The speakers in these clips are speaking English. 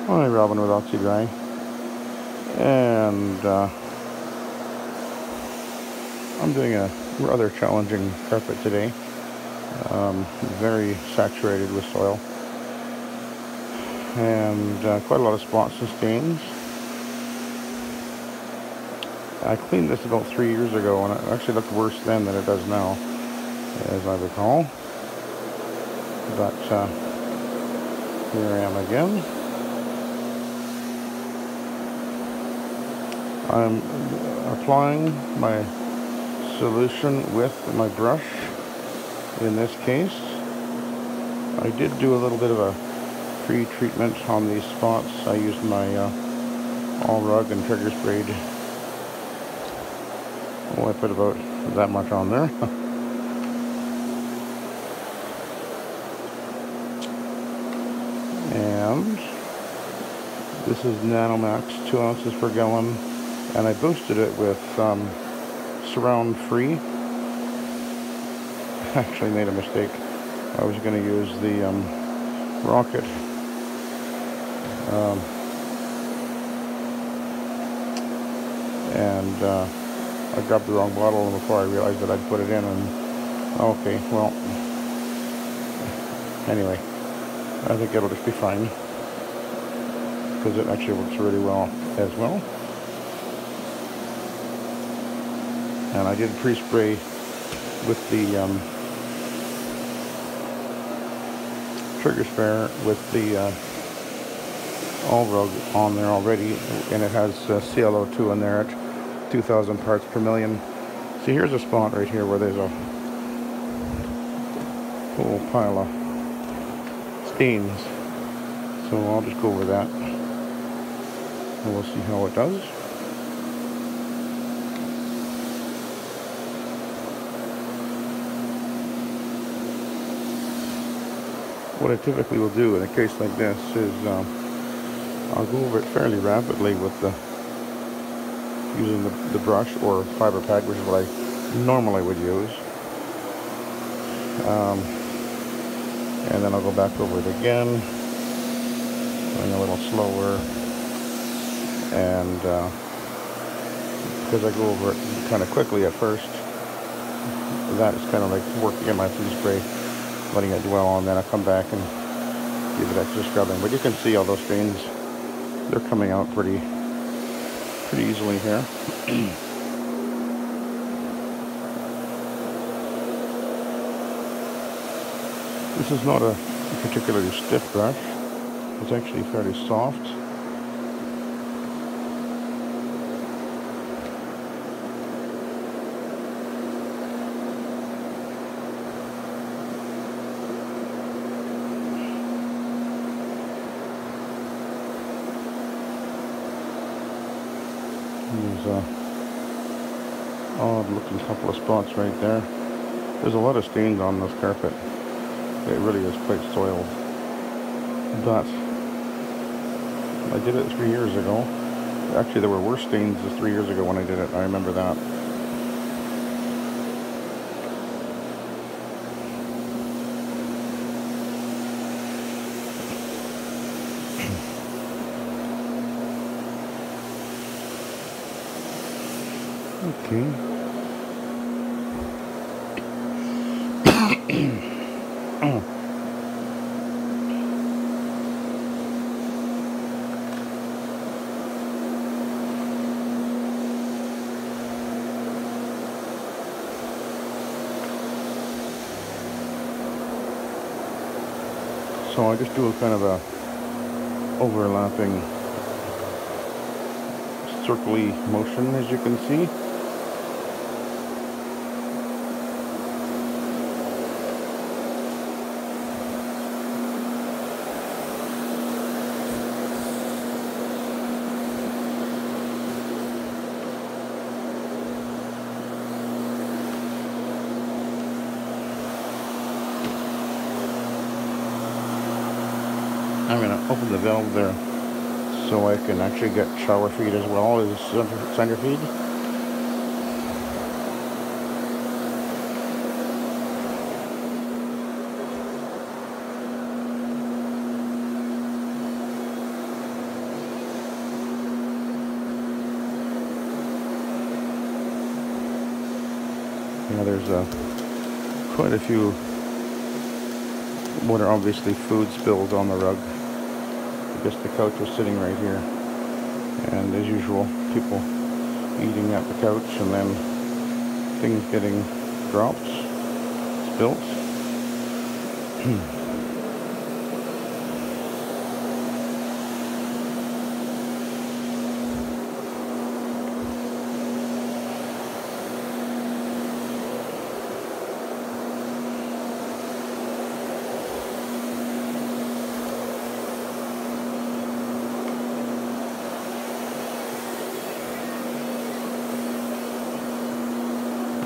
Hi, Robin with Oxy-Dry, and I'm doing a rather challenging carpet today. Very saturated with soil, and quite a lot of spots and stains. I cleaned this about 3 years ago, and it actually looked worse then than it does now, as I recall. But here I am again. I'm applying my solution with my brush. In this case, I did do a little bit of a pre-treatment on these spots. I used my all rug and trigger sprayed. Well, I put about that much on there. And this is NanoMAAX, 2 ounces per gallon, and I boosted it with surround free. Actually made a mistake. I was going to use the rocket and I grabbed the wrong bottle before I realized that I'd put it in, and okay, well, anyway, I think it'll just be fine because it actually works really well as well. And I did pre-spray with the trigger sprayer with the all rug on there already, and it has ClO2 in there at 2,000 parts per million. See, here's a spot right here where there's a whole pile of stains. So I'll just go over that and we'll see how it does. What I typically will do in a case like this is I'll go over it fairly rapidly with using the brush or fiber pad, which is what I normally would use. And then I'll go back over it again, going a little slower, and because I go over it kind of quickly at first, that is kind of like working in my free spray, letting it dwell on, then I come back and give it extra scrubbing. But you can see all those stains, they're coming out pretty easily here. This is not a particularly stiff brush. It's actually fairly soft. There's a odd looking couple of spots right there. There's a lot of stains on this carpet. It really is quite soiled. But I did it 3 years ago. Actually, there were worse stains 3 years ago when I did it. I remember that. Okay. So I just do a kind of a overlapping circly motion, as you can see. I'm going to open the valve there so I can actually get shower feed as well as center feed. Now there's quite a few what are obviously food spills on the rug. I guess the couch was sitting right here, and as usual, people eating at the couch, and then things getting dropped, spilt.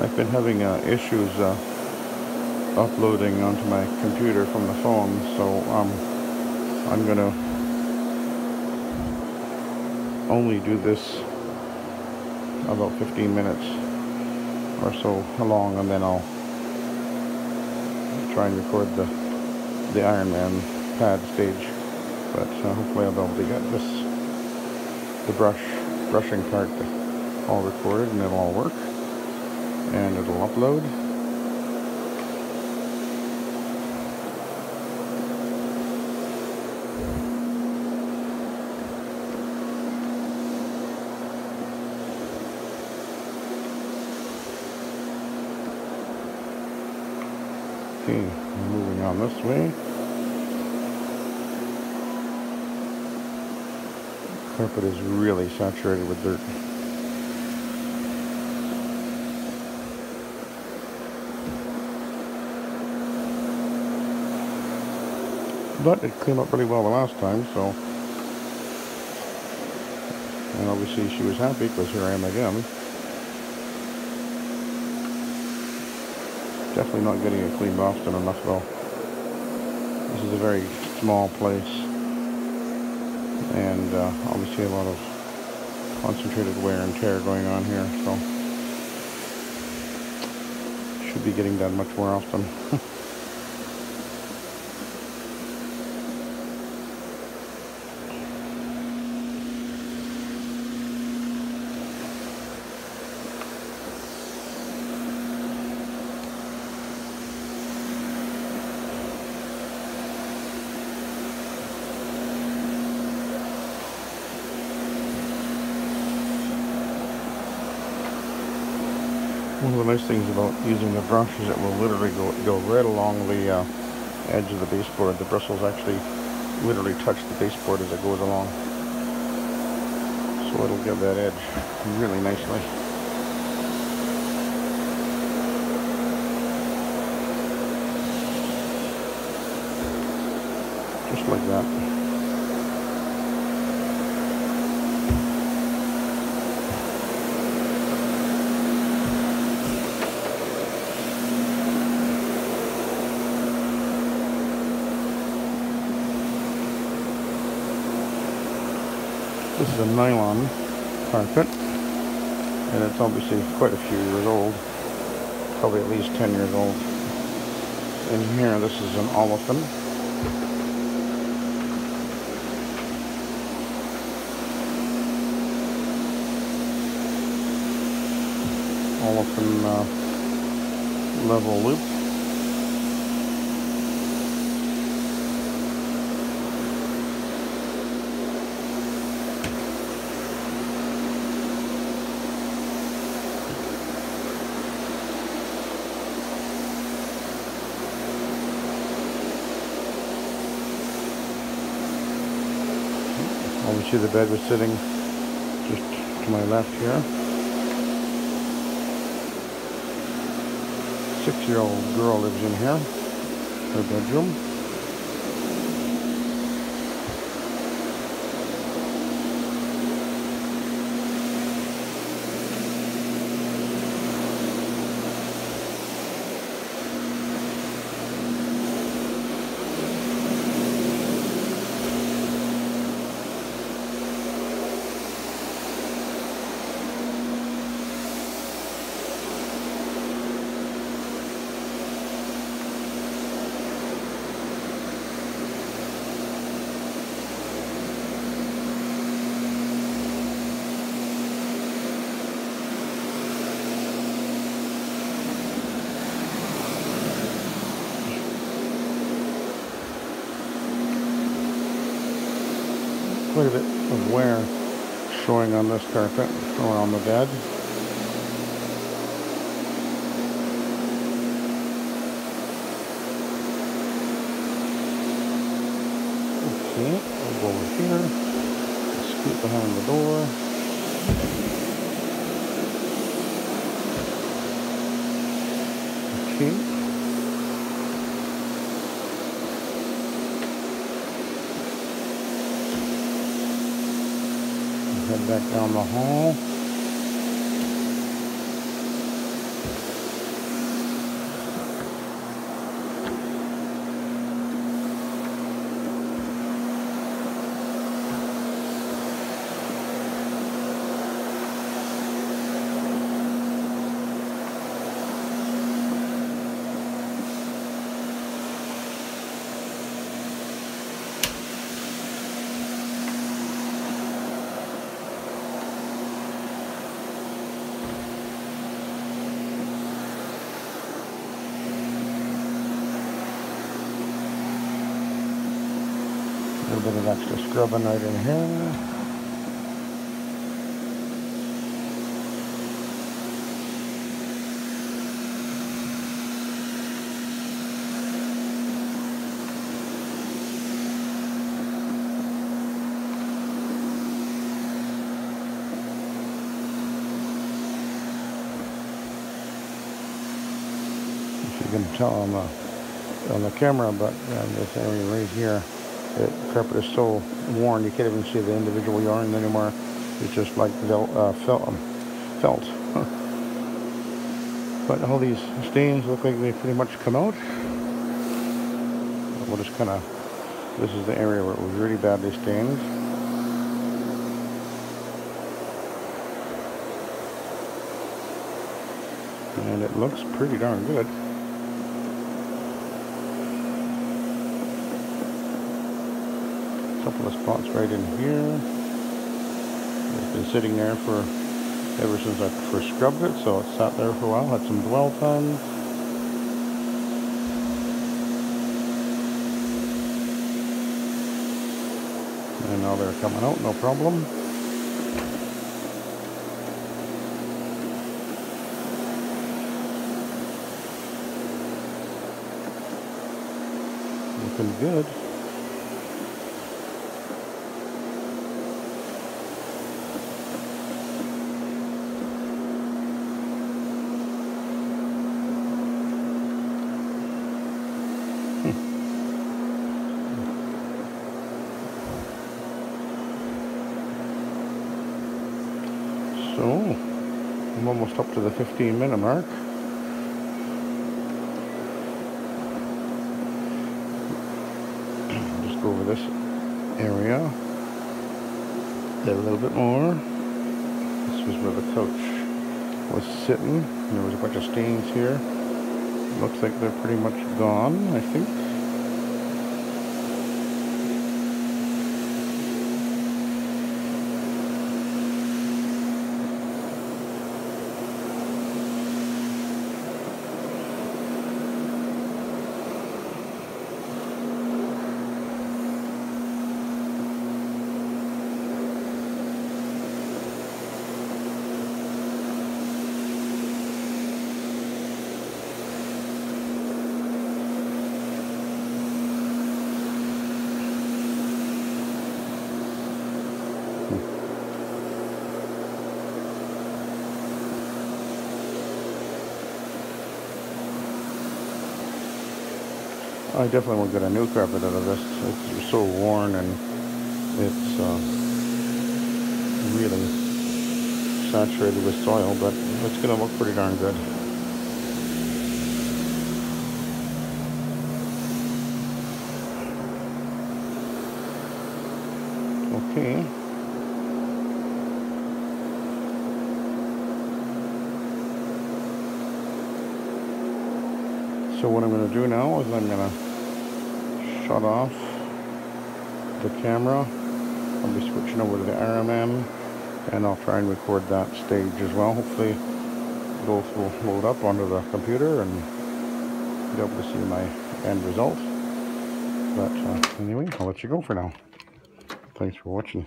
I've been having issues uploading onto my computer from the phone, so I'm gonna only do this about 15 minutes or so long, and then I'll try and record the Iron Man pad stage. But hopefully I'll be able to get the brushing part all recorded, and it'll all work, and it'll upload. Okay, moving on this way. Carpet is really saturated with dirt. But it cleaned up really well the last time, so. And obviously she was happy, because here I am again. Definitely not getting it cleaned often enough though. This is a very small place, and obviously a lot of concentrated wear and tear going on here, so should be getting done much more often. One of the nice things about using the brush is it will literally go right along the edge of the baseboard. The bristles actually literally touch the baseboard as it goes along. So it'll give that edge really nicely. Just like that. This is a nylon carpet, and it's obviously quite a few years old, probably at least 10 years old. In here, this is an olefin. Level loop. Obviously the bed was sitting just to my left here. 6-year-old girl lives in here, her bedroom. quite a bit of wear showing on this carpet, showing on the bed. Okay, I'll go over here, scoot behind the door. Okay. Head back down the hall. A little bit of extra scrubbing right in here. If you can tell on the camera, but this area right here, the carpet is so worn you can't even see the individual yarn anymore. It's just like felt. But all these stains look like they pretty much come out. We'll just kind of, this is the area where it was really badly stained. And it looks pretty darn good. A couple of spots right in here. It's been sitting there for ever since I first scrubbed it, so it sat there for a while, had some dwell time. And now they're coming out, no problem. Looking good. So, I'm almost up to the 15-minute mark. Just go over this area. There a little bit more. This was where the couch was sitting. There was a bunch of stains here. Looks like they're pretty much gone, I think. I definitely won't get a new carpet out of this. It's so worn and it's really saturated with soil, but it's going to look pretty darn good. Okay. So what I'm going to do now is I'm going to shut off the camera. I'll be switching over to the RMM and I'll try and record that stage as well. Hopefully both will load up onto the computer and be able to see my end result. But anyway, I'll let you go for now. Thanks for watching.